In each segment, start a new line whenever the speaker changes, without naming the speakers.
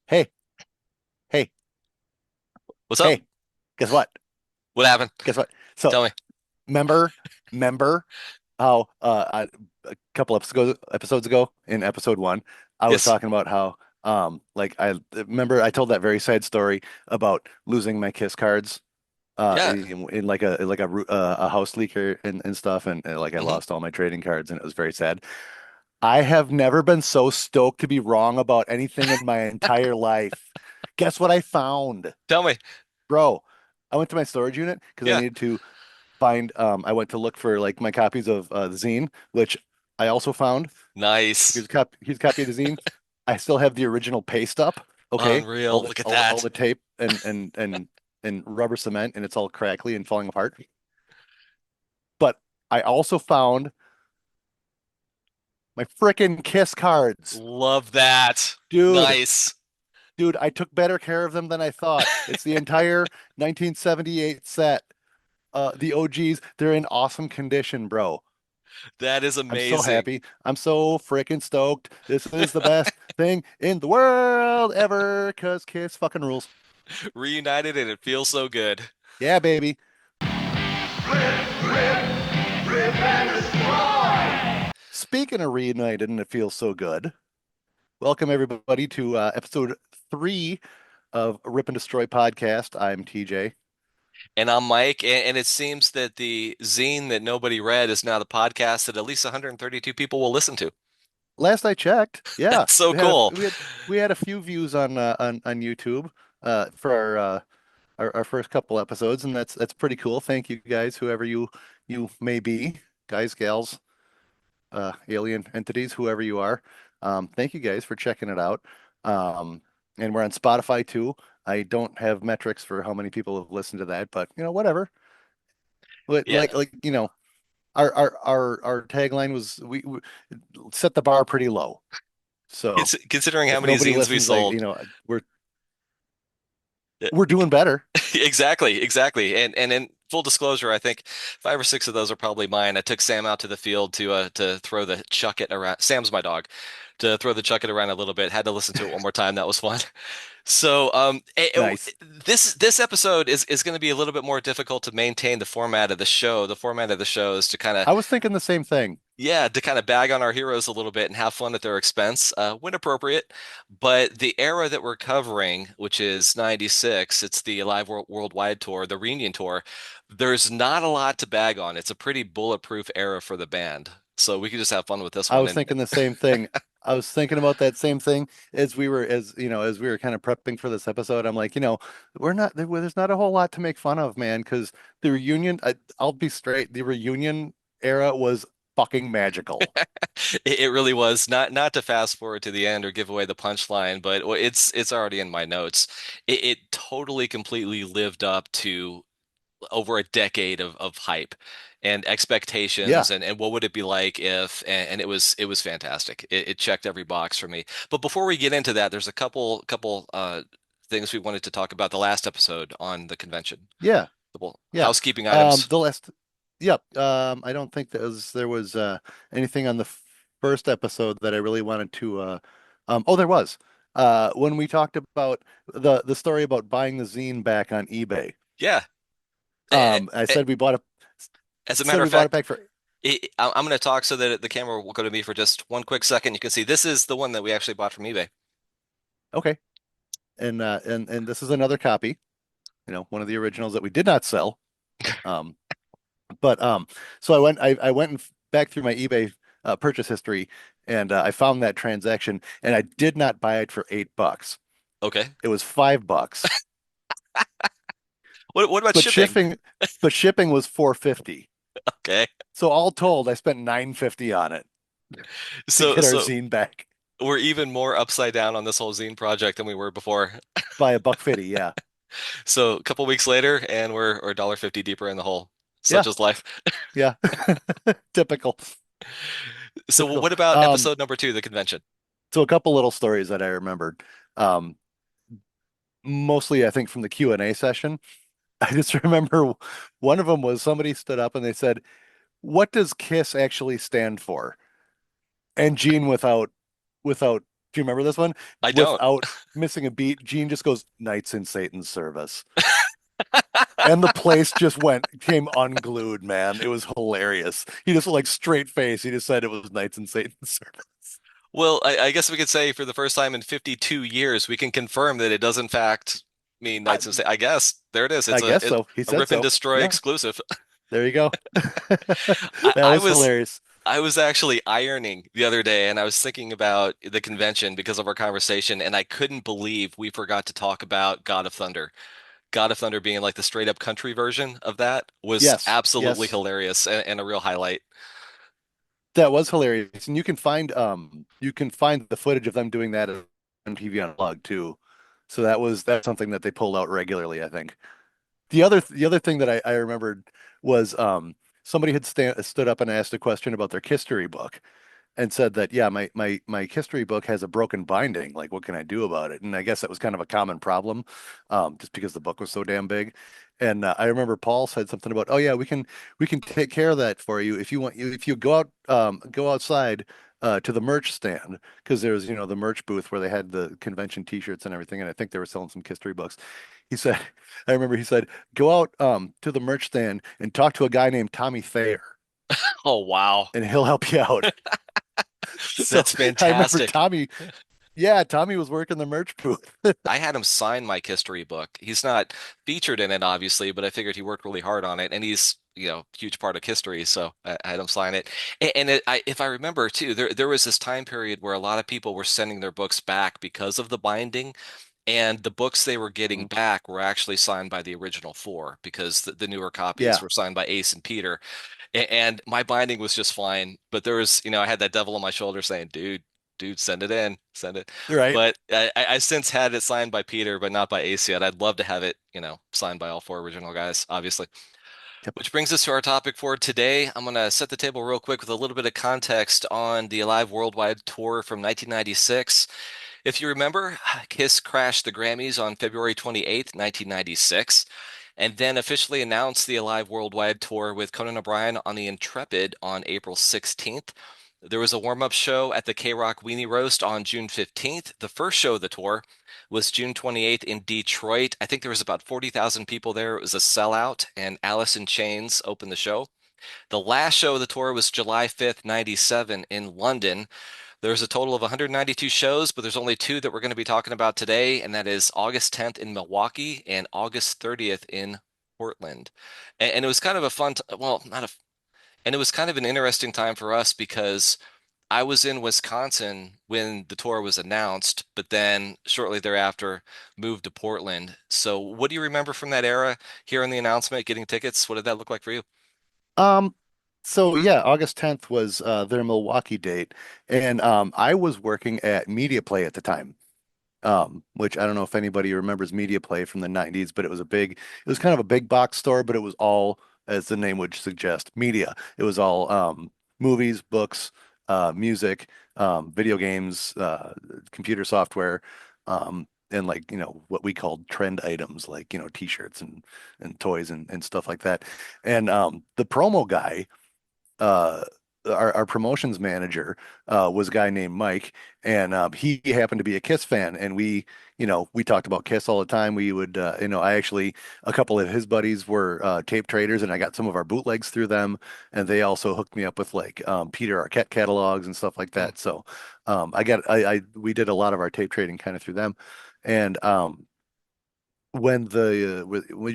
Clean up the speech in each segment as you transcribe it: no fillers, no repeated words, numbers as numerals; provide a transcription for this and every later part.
Hey, hey,
What's up?
hey, guess what?
What happened?
Guess what? So,
Tell me.
remember, remember how a couple episodes ago in episode one, I was
Yes.
talking about how like I remember I told that very sad story about losing my kiss cards
Yeah.
in like a house leaker and stuff and like I
hmm
lost all my trading cards and it was very sad. I have never been so stoked to be wrong about anything in my entire life. Guess what I found?
Tell me.
Bro, I went to my storage unit because I
Yeah.
needed to find I went to look for like my copies of the zine, which I also found.
Nice.
Here's a copy of the zine. I still have the original paste up, okay?
Unreal. Look at that.
All the tape and rubber cement and it's all crackly and falling apart. But I also found my frickin' Kiss cards.
Love that.
Dude,
Nice.
dude, I took better care of them than I thought. It's the entire 1978 set. The OGs, they're in awesome condition, bro.
That is
I'm so
amazing.
happy. I'm so freaking stoked. This is the best thing in the world ever because Kiss fucking rules.
Reunited and it feels so good.
Yeah, baby.
Rip and destroy.
Speaking of reunited and it feels so good, welcome everybody to episode three of Rip and Destroy podcast. I'm TJ.
And I'm Mike, and it seems that the zine that nobody read is now the podcast that at least 132 people will listen to.
Last I checked, yeah,
That's so cool.
we had a few views on YouTube for our first couple episodes, and that's pretty cool. Thank you guys, whoever you may be, guys, gals, alien entities, whoever you are. Thank you guys for checking it out. And we're on Spotify too. I don't have metrics for how many people have listened to that, but whatever. But
Yeah.
our tagline was we set the bar pretty low. So
Considering how
if
many
nobody
zines we
listens, like
sold.
we're doing better.
Exactly, exactly. And in full disclosure, I think five or six of those are probably mine. I took Sam out to the field to throw the chuck it around. Sam's my dog. To throw the chuck it around a little bit. Had to listen to it one more time. That was fun. So
Nice.
this episode is going to be a little bit more difficult to maintain the format of the show. The format of the show is to kind of
I was thinking the same thing.
yeah, to kind of bag on our heroes a little bit and have fun at their expense, when appropriate. But the era that we're covering, which is 96, it's the Alive Worldwide Tour, the reunion tour, there's not a lot to bag on. It's a pretty bulletproof era for the band. So we could just have fun with this
I
one.
was
And
thinking the same thing. I was thinking about that same thing as we were kind of prepping for this episode. I'm like, there's not a whole lot to make fun of, man, because the reunion, I'll be straight, the reunion era was fucking magical.
it really was not to fast forward to the end or give away the punchline, but it's already in my notes. It totally completely lived up to over a decade of hype and
Yeah,
expectations and what would it be like if and it was fantastic. It checked every box for me. But before we get into that, there's a couple things we wanted to talk about the last episode on the convention.
yeah,
Couple
yeah.
housekeeping items.
The last, yep. I don't think there was anything on the first episode that I really wanted to. Oh, there was. When we talked about the story about buying the zine back on eBay.
Yeah. A-
I
a- As a matter
said
of
we bought it
fact,
back for
I'm going to talk so that the camera will go to me for just one quick second. You can see this is the one that we actually bought from eBay.
okay, and this is another copy, one of the originals that we did not sell. Um, but so I went back through my eBay purchase history, and I found that transaction, and I did not buy it for $8.
Okay.
It was $5,
What about
but
shipping?
shipping was 450.
Okay.
So all told, I spent 950 on it to
So
get our
so
zine back
we're even more upside down on this whole zine project than we were before.
by a buck 50. Yeah,
So a couple weeks later, and we're $1.50 deeper in the hole. Such
yeah,
is life.
yeah. Typical,
So
typical.
what about episode number two, the convention?
So a couple little stories that I remembered. Um, Mostly I think from the Q&A session. I just remember one of them was somebody stood up and they said, "What does KISS actually stand for?" And Gene without Do you remember this one?
I don't.
Without missing a beat, Gene just goes, "Knights in Satan's service." And the place just came unglued, man. It was hilarious. He just like straight face. He just said it was Knights in Satan's service.
Well, I guess we could say for the first time in 52 years, we can confirm that it does in fact mean
I,
Knights of Sa I guess there it is.
I guess so. He
A
said
rip and
so.
destroy
Yeah,
exclusive.
there you go.
I,
That
I
was
was
hilarious.
I was actually ironing the other day, and I was thinking about the convention because of our conversation, and I couldn't believe we forgot to talk about God of Thunder. God of Thunder being like the straight up country version of that was
Yes,
absolutely
yes.
hilarious and a real highlight.
That was hilarious. And you can find the footage of them doing that on TV Unplugged too. So that's something that they pulled out regularly, I think. The other thing that I remembered was somebody had stood up and asked a question about their history book and said that, yeah, my history book has a broken binding. Like, what can I do about it? And I guess that was kind of a common problem, just because the book was so damn big. And I remember Paul said something about, oh yeah, we can take care of that for you if you want. If you go outside to the merch stand, because there's the merch booth where they had the convention T-shirts and everything, and I think they were selling some history books. He said, I remember he said, go out to the merch stand and talk to a guy named Tommy Thayer,
Oh wow.
and he'll help you out. So
That's
I remember
fantastic.
Tommy. Yeah, Tommy was working the merch booth.
I had him sign my history book. He's not featured in it, obviously, but I figured he worked really hard on it, and he's, huge part of history, so I had him sign it. If I remember too, there was this time period where a lot of people were sending their books back because of the binding, and the books they were getting
Mhm.
back were actually signed by the original four because the newer copies
Yeah,
were signed by Ace and Peter. And my binding was just fine, but there was, I had that devil on my shoulder saying, dude, send it in, send it.
right.
But I since had it signed by Peter, but not by Ace yet. I'd love to have it, signed by all four original guys, obviously.
Yep.
Which brings us to our topic for today. I'm going to set the table real quick with a little bit of context on the Alive Worldwide Tour from 1996. If you remember, Kiss crashed the Grammys on February 28th, 1996, and then officially announced the Alive Worldwide Tour with Conan O'Brien on the Intrepid on April 16th. There was a warm-up show at the K-Rock Weenie Roast on June 15th. The first show of the tour was June 28th in Detroit. I think there was about 40,000 people there. It was a sellout, and Alice in Chains opened the show. The last show of the tour was July 5th, 97 in London. There's a total of 192 shows, but there's only two that we're going to be talking about today, and that is August 10th in Milwaukee and August 30th in Portland. And it was kind of a fun, well, not a, and it was kind of an interesting time for us because I was in Wisconsin when the tour was announced, but then shortly thereafter moved to Portland. So what do you remember from that era, hearing the announcement, getting tickets? What did that look like for you?
Um, so yeah, August 10th was their Milwaukee date, and I was working at Media Play at the time. Which I don't know if anybody remembers Media Play from the 90s, but it was kind of a big box store, but it was all, as the name would suggest, media. It was all movies, books, music, video games, computer software, and like, what we called trend items, like, t-shirts and toys and stuff like that. And the promo guy, uh our promotions manager was a guy named Mike, and he happened to be a Kiss fan, and we talked about Kiss all the time. We would I actually, a couple of his buddies were tape traders, and I got some of our bootlegs through them, and they also hooked me up with like Peter Arquette catalogs and stuff like
Hmm.
that. So I we did a lot of our tape trading kind of through them. And when when the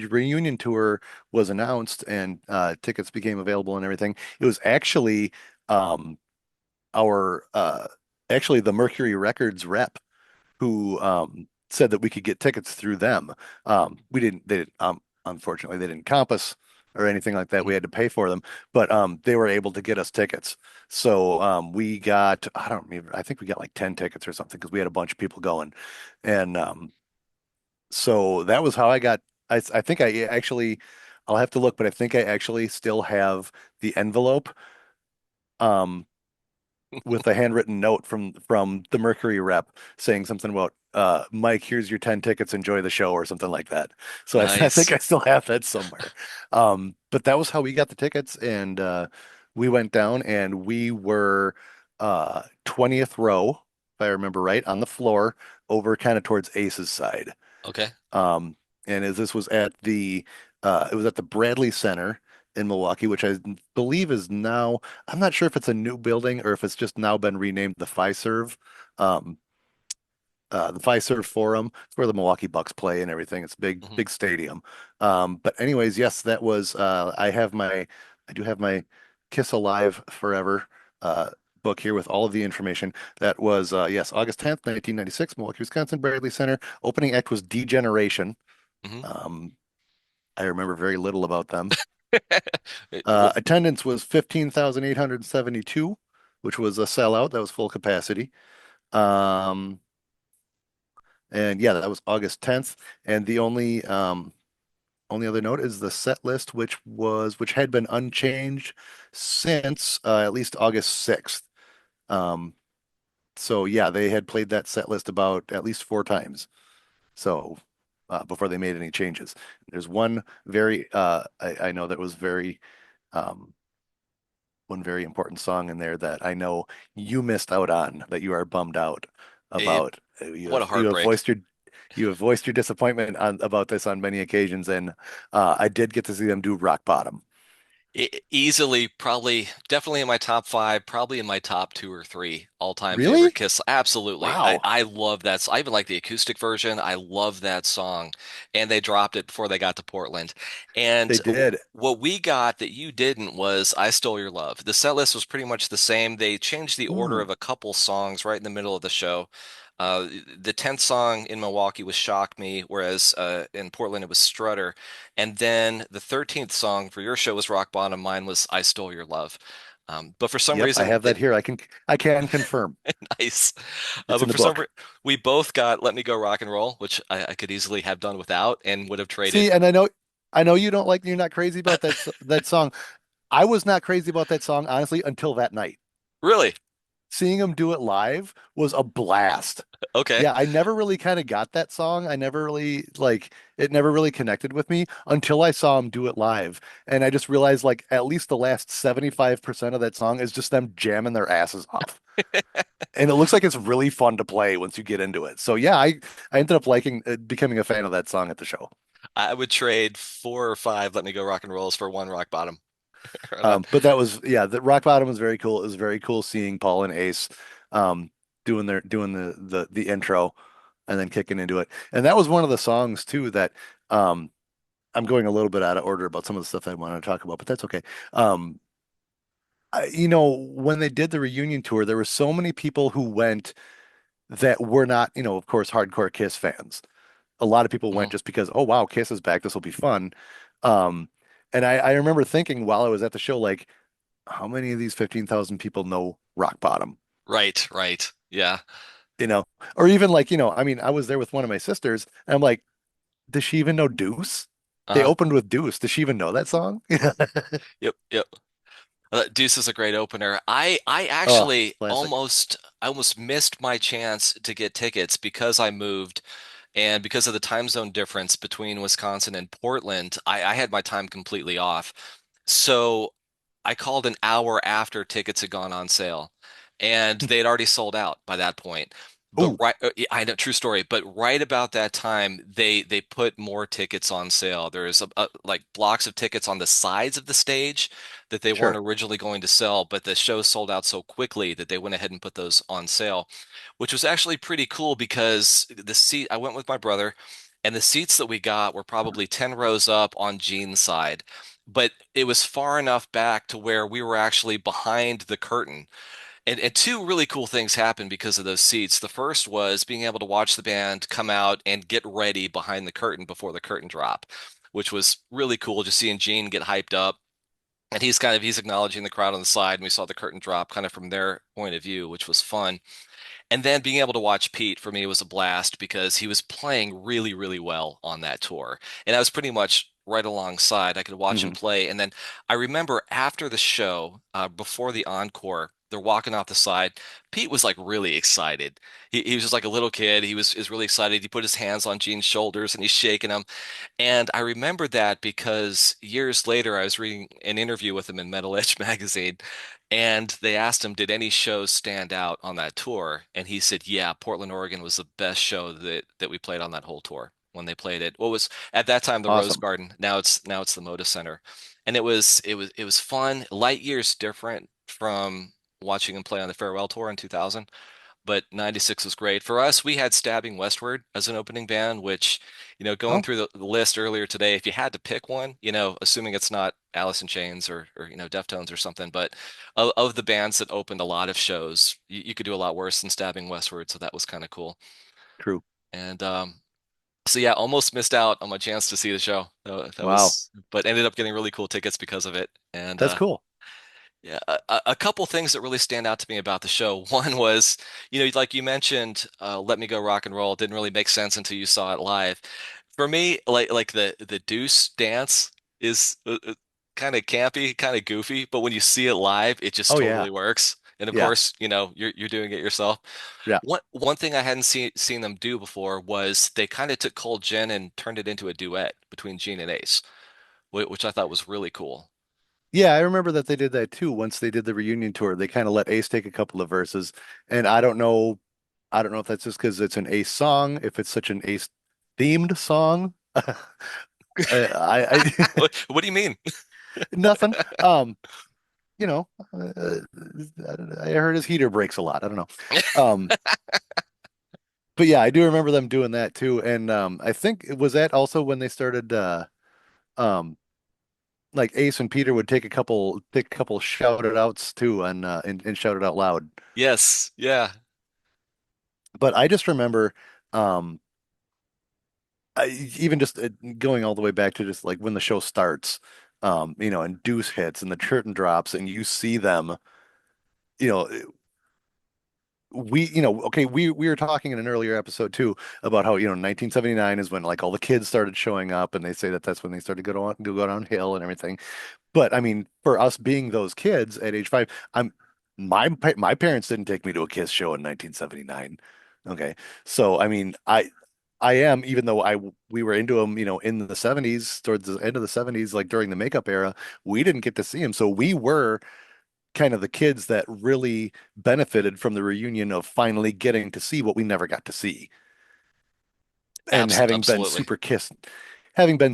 reunion tour was announced and tickets became available and everything, it was um, our actually the Mercury Records rep who said that we could get tickets through them. We didn't they didn't, unfortunately they didn't comp us or anything like that. We had to pay for them, but they were able to get us tickets. So we got, I don't remember, I think we got like 10 tickets or something because we had a bunch of people going. And so that was how I got. I think I actually, I'll have to look, but I think I actually still have the envelope um, with a handwritten note from the Mercury rep saying something about Mike, here's your 10 tickets, enjoy the show or something like that. So I think
Nice.
I still have that somewhere. But that was how we got the tickets, and we went down and we were 20th row, if I remember right, on the floor over kind of towards Ace's side.
Okay.
Um, and as this was at it was at the Bradley Center in Milwaukee, which I believe is now, I'm not sure if it's a new building or if it's just now been renamed the Fiserv. Um, the Fiserv Forum. It's where the Milwaukee Bucks play and everything. It's a big,
Mhm.
big stadium. But anyways, yes, that was I do have my Kiss Alive Forever uh book here with all of the information. That was yes, August 10th, 1996, Milwaukee, Wisconsin, Bradley Center. Opening act was Degeneration.
Mhm.
Um, I remember very little about them.
Well,
Attendance was 15,872, which was a sellout. That was full capacity. Um, And yeah, that was August 10th. And the only other note is the set list, which had been unchanged since at least August 6th. Um, so yeah, they had played that set list about at least four times. So before they made any changes. There's I know that was um, one very important song in there that I know you missed out on, that you are bummed out
it,
about.
what a
You have
heartbreak.
voiced your disappointment about this on many occasions, and I did get to see them do Rock Bottom.
Easily, probably, definitely in my top five, probably in my top two or three all-time favorite
Really?
Kiss. Absolutely.
Wow.
I love that. I even like the acoustic version. I love that song. And they dropped it before they got to Portland. And
They did.
what we got that you didn't was I Stole Your Love. The set list was pretty much the same. They changed the order
Hmm.
of a couple songs right in the middle of the show. The 10th song in Milwaukee was Shock Me, whereas in Portland it was Strutter. And then the 13th song for your show was Rock Bottom. Mine was I Stole Your Love. But for some
Yep, I
reason,
have that here. I can confirm.
nice.
It's in
But
the
for some
book.
reason, we both got Let Me Go Rock and Roll, which I could easily have done without and would have traded.
See, and I know you're not crazy about that song. I was not crazy about that song, honestly, until that night.
Really?
Seeing him do it live was a blast.
Okay.
Yeah, I never really kind of got that song. I never really like it never really connected with me until I saw him do it live. And I just realized like at least the last 75% of that song is just them jamming their asses off. And it looks like it's really fun to play once you get into it. So yeah, I ended up becoming a fan of that song at the show.
I would trade four or five Let Me Go Rock and Rolls for one Rock Bottom. Or not.
But that was yeah, the Rock Bottom was very cool. It was very cool seeing Paul and Ace um doing the intro and then kicking into it. And that was one of the songs too that um I'm going a little bit out of order about some of the stuff I want to talk about, but that's okay. Um when they did the reunion tour, there were so many people who went that were not, of course, hardcore Kiss fans. A lot of people went
Mhm.
just because, oh wow, Kiss is back, this will be fun. Um and I remember thinking while I was at the show, like, how many of these 15,000 people know Rock Bottom?
Right, right. Yeah.
You know, or even like, I mean, I was there with one of my sisters, and I'm like, does she even know Deuce? They
Uh-huh.
opened with Deuce. Does she even know that song?
Yep, yep. Deuce is a great opener. I
Oh,
actually
classic.
I almost missed my chance to get tickets because I moved and because of the time zone difference between Wisconsin and Portland, I had my time completely off. So I called an hour after tickets had gone on sale, and they had already sold out by that point. But
Oh,
right, yeah, I know, true story. But right about that time, they put more tickets on sale. There's like blocks of tickets on the sides of the stage that they weren't
sure.
originally going to sell, but the show sold out so quickly that they went ahead and put those on sale, which was actually pretty cool because I went with my brother, and the seats that we got were probably 10 rows up on Gene's side, but it was far enough back to where we were actually behind the curtain. And two really cool things happened because of those seats. The first was being able to watch the band come out and get ready behind the curtain before the curtain drop, which was really cool, just seeing Gene get hyped up. And he's acknowledging the crowd on the side, and we saw the curtain drop kind of from their point of view, which was fun. And then being able to watch Pete for me was a blast because he was playing really, really well on that tour. And I was pretty much right alongside. I could watch him
Hmm.
play. And then I remember after the show, before the encore, they're walking off the side. Pete was like really excited. He was just like a little kid. He was really excited. He put his hands on Gene's shoulders and he's shaking them. And I remember that because years later, I was reading an interview with him in Metal Edge magazine, and they asked him, "Did any shows stand out on that tour?" And he said, "Yeah, Portland, Oregon was the best show that we played on that whole tour when they played it. What was at that time the Rose
Awesome.
Garden? Now it's the Moda Center, and it was fun. Light years different from watching him play on the Farewell Tour in 2000, but 96 was great. For us, we had Stabbing Westward as an opening band, which, going
Oh,
through the list earlier today, if you had to pick one, assuming it's not Alice in Chains or Deftones or something, but of the bands that opened a lot of shows, you could do a lot worse than Stabbing Westward, so that was kind of cool.
true.
And so yeah, almost missed out on my chance to see the show.
Wow.
But ended up getting really cool tickets because of it. And
That's cool.
yeah, a couple things that really stand out to me about the show. One was, like you mentioned, "Let Me Go Rock and Roll" didn't really make sense until you saw it live. For me, like the Deuce dance is kind of campy, kind of goofy, but when you see it live, it just
Oh yeah.
totally works. And of
Yeah.
course, you're doing it yourself.
Yeah.
One thing I hadn't seen them do before was they kind of took Cold Gin and turned it into a duet between Gene and Ace, which I thought was really cool.
Yeah, I remember that they did that too. Once they did the reunion tour, they kind of let Ace take a couple of verses. And I don't know if that's just because it's an Ace song, if it's such an Ace themed song. I
What do you mean?
nothing. You know, I heard his heater breaks a lot. I don't know. Um, but yeah, I do remember them doing that too. And I think was that also when they started um like Ace and Peter would take a couple shout it outs too and shout it out loud.
Yes, yeah.
But I just remember um even just going all the way back to just like when the show starts, and Deuce hits and the curtain drops and you see them, you know, okay, we were talking in an earlier episode too about how, 1979 is when like all the kids started showing up and they say that that's when they started to go downhill and everything. But I mean, for us being those kids at age 5, my parents didn't take me to a Kiss show in 1979. Okay. So I mean, I am, even though we were into them, in the 70s, towards the end of the 70s, like during the makeup era, we didn't get to see them. So we were kind of the kids that really benefited from the reunion of finally getting to see what we never got to see. And
Absolutely.
having been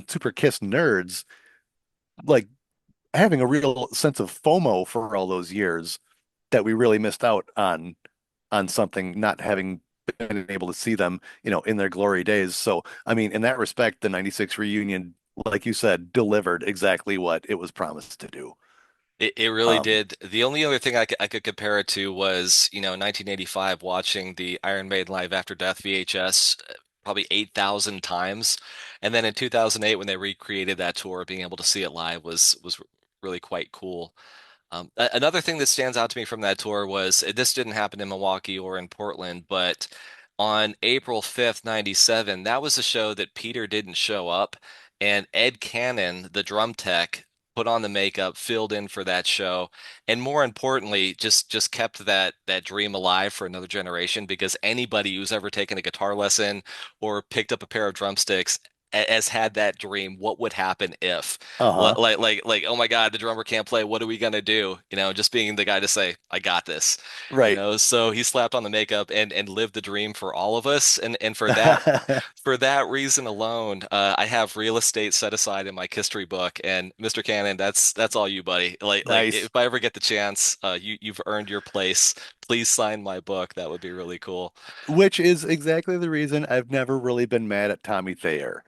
super Kiss nerds, like having a real sense of FOMO for all those years that we really missed out on something, not having been able to see them, in their glory days. So, I mean, in that respect, the 96 reunion, like you said, delivered exactly what it was promised to do.
It really
Um,
did. The only other thing I could compare it to was, 1985, watching the Iron Maiden Live After Death VHS probably 8,000 times. And then in 2008, when they recreated that tour, being able to see it live was really quite cool. Another thing that stands out to me from that tour was, this didn't happen in Milwaukee or in Portland, but on April 5th, 97, that was a show that Peter didn't show up, and Ed Cannon, the drum tech, put on the makeup, filled in for that show, and more importantly, just kept that dream alive for another generation, because anybody who's ever taken a guitar lesson or picked up a pair of drumsticks has had that dream. What would happen if?
uh-huh.
Like, oh my God, the drummer can't play. What are we gonna do? Just being the guy to say, I got this.
Right.
So he slapped on the makeup and lived the dream for all of us. And for that reason alone, I have real estate set aside in my history book. And Mr. Cannon, that's all you, buddy. Like
Nice.
if I ever get the chance, you've earned your place. Please sign my book. That would be really cool.
Which is exactly the reason I've never really been mad at Tommy Thayer.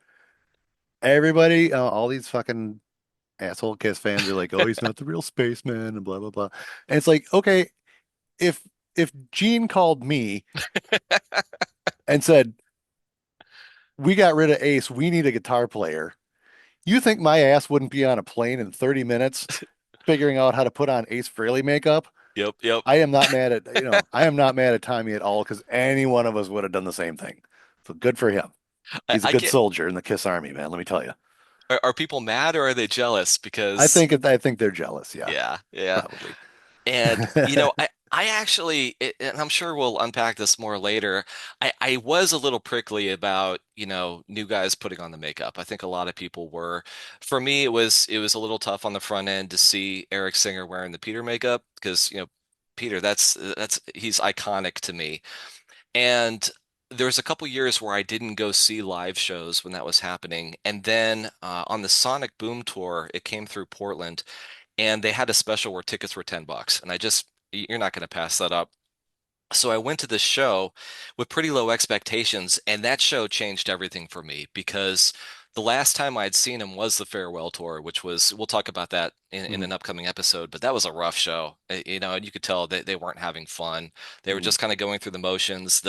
Everybody, all these fucking asshole Kiss fans are like, "Oh, he's not the real spaceman," and blah blah blah. And it's like, okay, if Gene called me and said, "We got rid of Ace, we need a guitar player," you think my ass wouldn't be on a plane in 30 minutes figuring out how to put on Ace Frehley makeup?
Yep, yep.
I am not mad at Tommy at all because any one of us would have done the same thing. So good for him.
I,
He's a
I
good
can't.
soldier in the Kiss Army, man. Let me tell you.
Are people mad or are they jealous?
I
Because
think I think they're jealous. Yeah,
yeah, yeah.
probably.
And I actually, and I'm sure we'll unpack this more later. I was a little prickly about, new guys putting on the makeup. I think a lot of people were. For me, it was a little tough on the front end to see Eric Singer wearing the Peter makeup because, Peter, that's he's iconic to me. And there was a couple years where I didn't go see live shows when that was happening. And then on the Sonic Boom tour, it came through Portland and they had a special where tickets were $10. And you're not going to pass that up. So I went to this show with pretty low expectations, and that show changed everything for me because the last time I'd seen him was the farewell tour, which was, we'll talk about that in
Mhm,
an upcoming episode, but that was a rough show. And you could tell that they weren't having fun. They were
mhm.
just kind of going through the motions.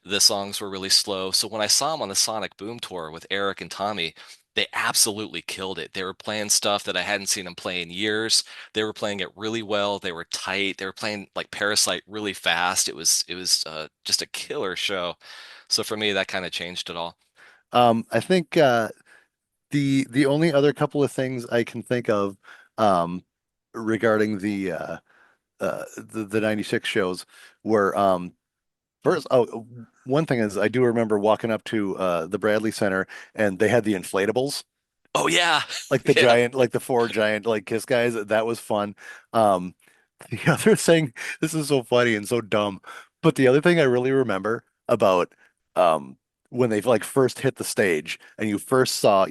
The songs were really slow. So when I saw him on the Sonic Boom tour with Eric and Tommy, they absolutely killed it. They were playing stuff that I hadn't seen them play in years. They were playing it really well. They were tight. They were playing like Parasite really fast. It was just a killer show. So for me, that kind of changed it all.
I think the only other couple of things I can think of um, regarding the 96 shows were first, one thing is I do remember walking up to the Bradley Center and they had the inflatables,
Oh yeah,
like the
yeah.
giant, like the four giant like Kiss guys. That was fun. Um, the other thing, this is so funny and so dumb, but the other thing I really remember about um when they like first hit the stage and you first saw,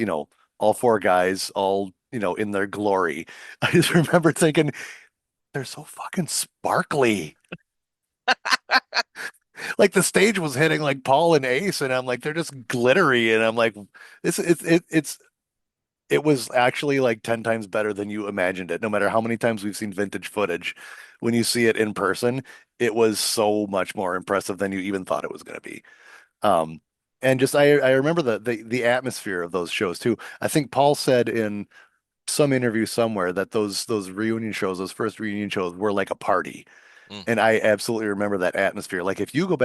all four guys all, in their glory. I just remember thinking they're so fucking sparkly. Like the stage was hitting like Paul and Ace, and I'm like, they're just glittery, and I'm like, it was actually like 10 times better than you imagined it. No matter how many times we've seen vintage footage, when you see it in person, it was so much more impressive than you even thought it was going to be. Um, and just I remember the atmosphere of those shows too. I think Paul said in some interview somewhere that those reunion shows, those first reunion shows were like a party.
Mm,
And I absolutely remember that atmosphere. Like if you go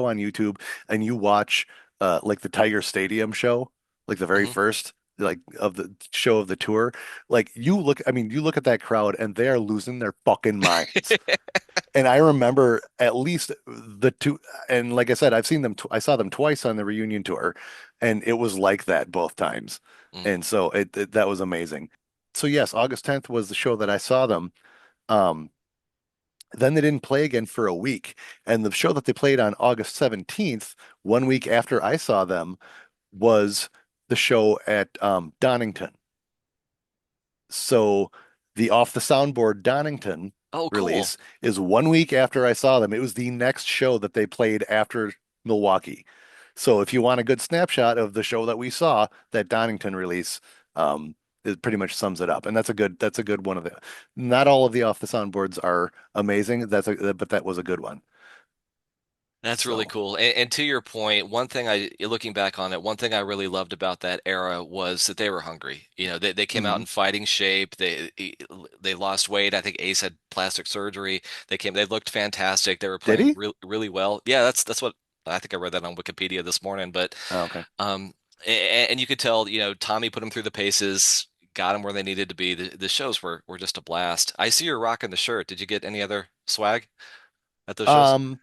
on YouTube and you watch like the Tiger Stadium show, like the very
hmm.
first like of the show of the tour, like you look at that crowd and they are losing their fucking minds. And I remember at least the two, and like I said, I saw them twice on the reunion tour, and it was like that both times.
Mm.
And so that was amazing. So yes, August 10th was the show that I saw them. Um, then they didn't play again for a week. And the show that they played on August 17th, 1 week after I saw them, was the show at Donington. So the Off the Soundboard Donington
Oh, cool.
release is 1 week after I saw them. It was the next show that they played after Milwaukee. So if you want a good snapshot of the show that we saw, that Donington release, it pretty much sums it up. And that's a good one of the, not all of the Off the Soundboards are amazing. But that was a good one.
That's really
So,
cool. And to your point, looking back on it, one thing I really loved about that era was that they were hungry. They came out
mhm.
in fighting shape. They lost weight. I think Ace had plastic surgery. They looked fantastic. They were
Did
playing
he?
really well. Yeah, that's what I think I read that on Wikipedia this morning. But
Oh, okay.
and you could tell, Tommy put them through the paces, got them where they needed to be. The shows were just a blast. I see you're rocking the shirt. Did you get any other swag at those shows?
Um,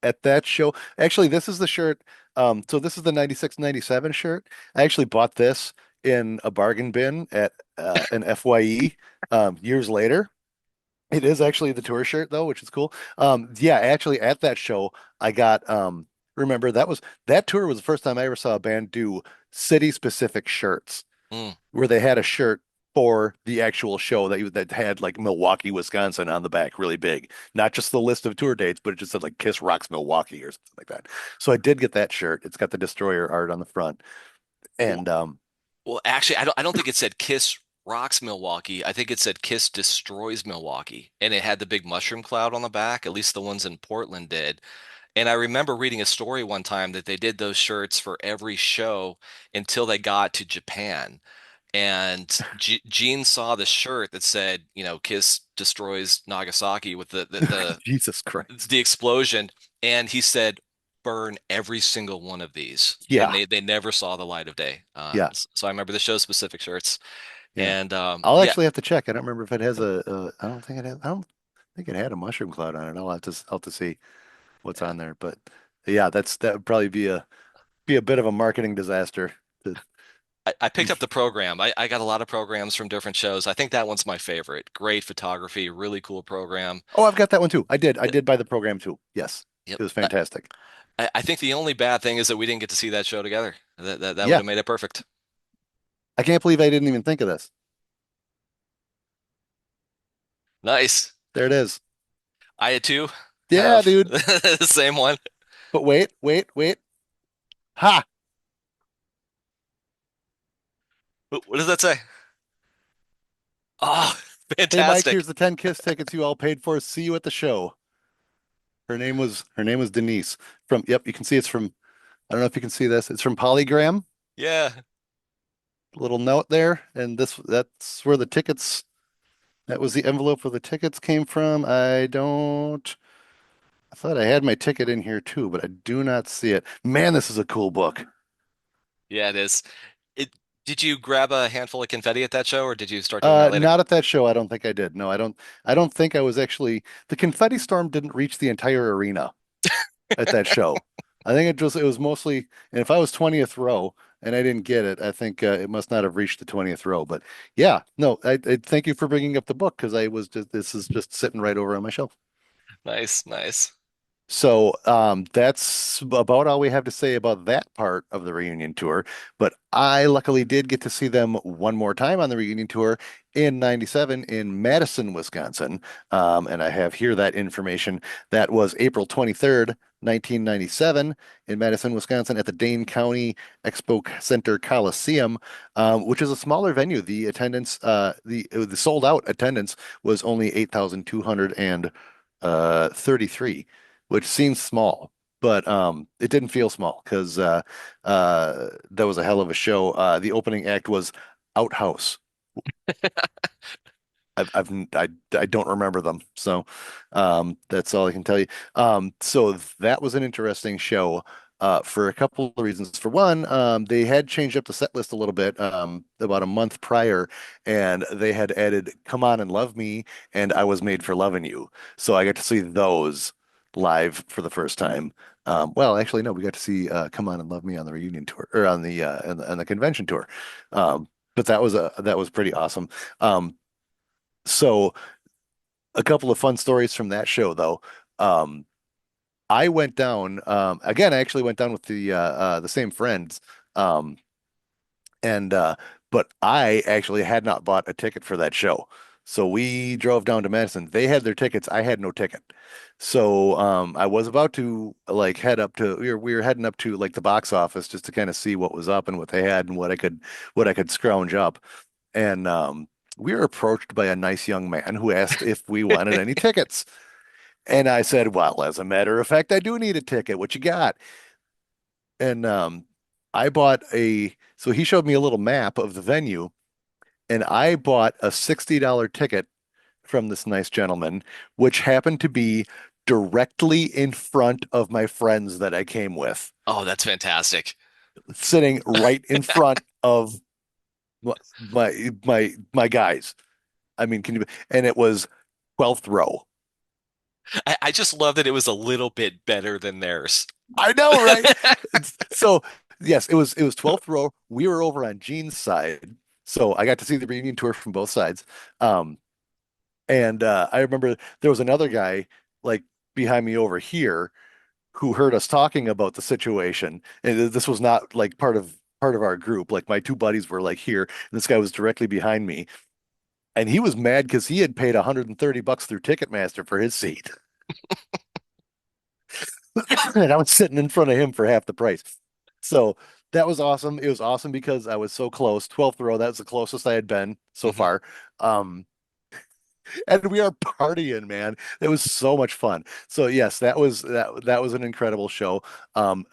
at that show. Actually, this is the shirt. So this is the 96 97 shirt. I actually bought this in a bargain bin at an FYE years later. It is actually the tour shirt though, which is cool. Yeah, actually at that show, I got remember that tour was the first time I ever saw a band do city specific shirts
Mm.
where they had a shirt for the actual show that had like Milwaukee, Wisconsin on the back, really big. Not just the list of tour dates, but it just said like Kiss Rocks Milwaukee or something like that. So I did get that shirt. It's got the Destroyer art on the front. And
Well, actually, I don't think it said Kiss rocks Milwaukee. I think it said Kiss destroys Milwaukee. And it had the big mushroom cloud on the back. At least the ones in Portland did. And I remember reading a story one time that they did those shirts for every show until they got to Japan. And Gene saw the shirt that said, Kiss destroys Nagasaki with
Jesus Christ.
the explosion, and he said, "Burn every single one of these." And
Yeah.
they never saw the light of day.
Yeah.
So I remember the show specific shirts,
Yeah.
and
I'll
yeah,
actually have to check. I don't remember if it has I don't think it has. I don't. think it had a mushroom cloud on it. I'll have to see what's on there. But yeah, that would probably be a bit of a marketing disaster. To,
I picked up the program. I got a lot of programs from different shows. I think that one's my favorite. Great photography, really cool program.
oh, I've got that one too. I
Uh,
did buy the program too. Yes,
Yep.
it was fantastic.
I think the only bad thing is that we didn't get to see that show together. That would
Yeah,
have made it perfect.
I can't believe I didn't even think of this.
Nice.
There it is.
I had two
Yeah,
have
dude.
the same one.
But wait. Ha!
What does that say? Oh,
Hey, Mike,
fantastic.
here's the 10 Kiss tickets you all paid for. See you at the show. Her name was Denise from, yep, you can see it's from, I don't know if you can see this. It's from Polygram.
Yeah.
Little note there. And that's where the tickets, that was the envelope where the tickets came from. I thought I had my ticket in here too, but I do not see it. Man, this is a cool book.
Yeah, it is. It did you grab a handful of confetti at that show or did you start doing that later?
Not at that show. I don't think I did. No, I don't think I was actually, the confetti storm didn't reach the entire arena at that show. I think it was mostly, and if I was 20th row and I didn't get it, I think it must not have reached the 20th row. But yeah, no, I thank you for bringing up the book because I was just this is just sitting right over on my shelf.
Nice, nice.
So that's about all we have to say about that part of the reunion tour. But I luckily did get to see them one more time on the reunion tour in '97 in Madison, Wisconsin. And I have here that information. That was April 23rd, 1997 in Madison, Wisconsin at the Dane County Expo Center Coliseum, which is a smaller venue. The attendance, the sold out attendance was only 8,233, which seems small, but it didn't feel small because that was a hell of a show. The opening act was Outhouse. I don't remember them, so that's all I can tell you. So that was an interesting show for a couple of reasons. For one, they had changed up the set list a little bit about a month prior, and they had added "Come On and Love Me" and "I Was Made for Loving You." So I got to see those live for the first time. Well, actually, no, we got to see "Come On and Love Me" on the reunion tour or on the convention tour. But that was pretty awesome. So a couple of fun stories from that show though. Um, I went down again. I actually went down with the same friends, um, and but I actually had not bought a ticket for that show. So we drove down to Madison. They had their tickets. I had no ticket. So I was about to like head up to we were heading up to like the box office just to kind of see what was up and what they had and what I could scrounge up. And we were approached by a nice young man who asked if we wanted any tickets. And I said, well, as a matter of fact, I do need a ticket. What you got? And I bought so he showed me a little map of the venue, and I bought a $60 ticket from this nice gentleman, which happened to be directly in front of my friends that I came with,
Oh, that's fantastic.
sitting right in front of my guys. I mean, can you? And it was 12th row.
I just love that it was a little bit better than theirs.
I know, right? So yes, it was 12th row. We were over on Gene's side, so I got to see the reunion tour from both sides. Um, and I remember there was another guy like behind me over here who heard us talking about the situation, and this was not like part of our group. Like my two buddies were like here, and this guy was directly behind me, and he was mad because he had paid $130 through Ticketmaster for his seat. And I was sitting in front of him for half the price. So that was awesome. It was awesome because I was so close. 12th row, that's the closest I had been so
Mhm.
far. Um, and we are partying, man. It was so much fun. So yes, that was an incredible show.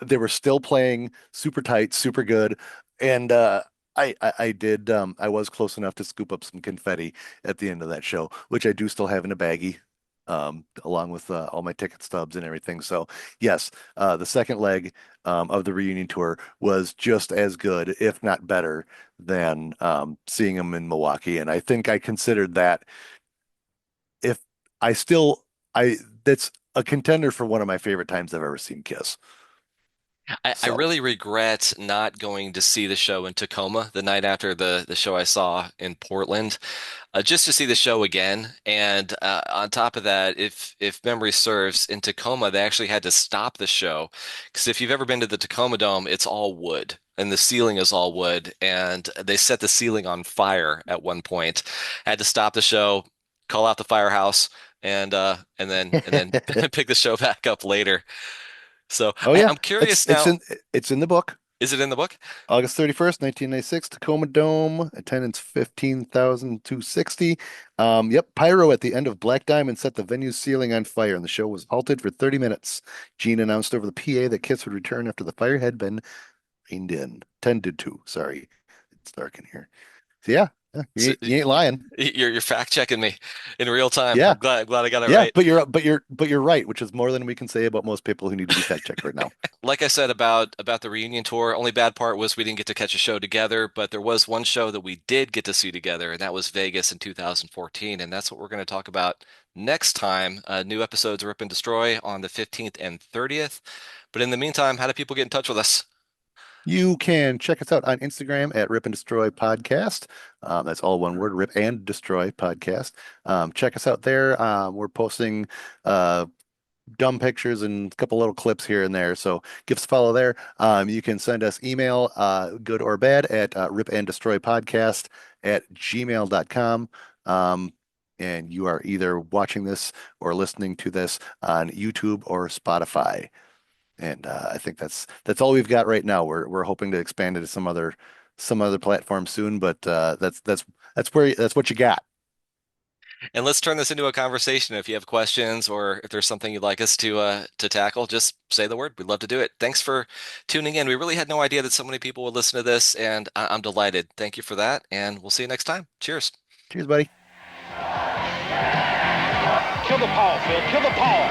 They were still playing super tight, super good. And I did I was close enough to scoop up some confetti at the end of that show, which I do still have in a baggie. Along with all my ticket stubs and everything. So, yes, the second leg of the reunion tour was just as good, if not better, than seeing them in Milwaukee. And I think I considered that if I still I that's a contender for one of my favorite times I've ever seen Kiss.
I
So
really regret not going to see the show in Tacoma the night after the show I saw in Portland, just to see the show again. And on top of that, if memory serves, in Tacoma they actually had to stop the show because if you've ever been to the Tacoma Dome, it's all wood and the ceiling is all wood, and they set the ceiling on fire at one point. Had to stop the show, call out the firehouse, and then pick the show back up later. So
oh yeah,
I'm curious
it's
now.
in the book.
Is it in the book?
August 31st, 1996, Tacoma Dome, attendance 15,260. Yep, pyro at the end of Black Diamond set the venue's ceiling on fire, and the show was halted for 30 minutes. Gene announced over the PA that Kiss would return after the fire had been reined in. Tended to, sorry. It's dark in here. So yeah,
So,
you ain't lying.
you're fact checking me in real time.
Yeah,
I'm glad I got it
yeah,
right.
but you're right, which is more than we can say about most people who need to be fact checked right now.
Like I said about the reunion tour, only bad part was we didn't get to catch a show together, but there was one show that we did get to see together, and that was Vegas in 2014, and that's what we're going to talk about next time. New episodes of Rip and Destroy on the 15th and 30th. But in the meantime, how do people get in touch with us?
You can check us out on Instagram at Rip and Destroy Podcast. That's all one word, Rip and Destroy Podcast. Check us out there. We're posting uh, dumb pictures and a couple little clips here and there. So give us a follow there. You can send us email, good or bad, at Rip and Destroy Podcast at gmail.com. And you are either watching this or listening to this on YouTube or Spotify. And I think that's all we've got right now. We're hoping to expand it to some other platform soon, but that's what you got.
And let's turn this into a conversation. If you have questions or if there's something you'd like us to tackle, just say the word. We'd love to do it. Thanks for tuning in. We really had no idea that so many people would listen to this, and I'm delighted. Thank you for that, and we'll see you next time. Cheers.
Cheers, buddy.
Kill the power, Phil. Kill the power.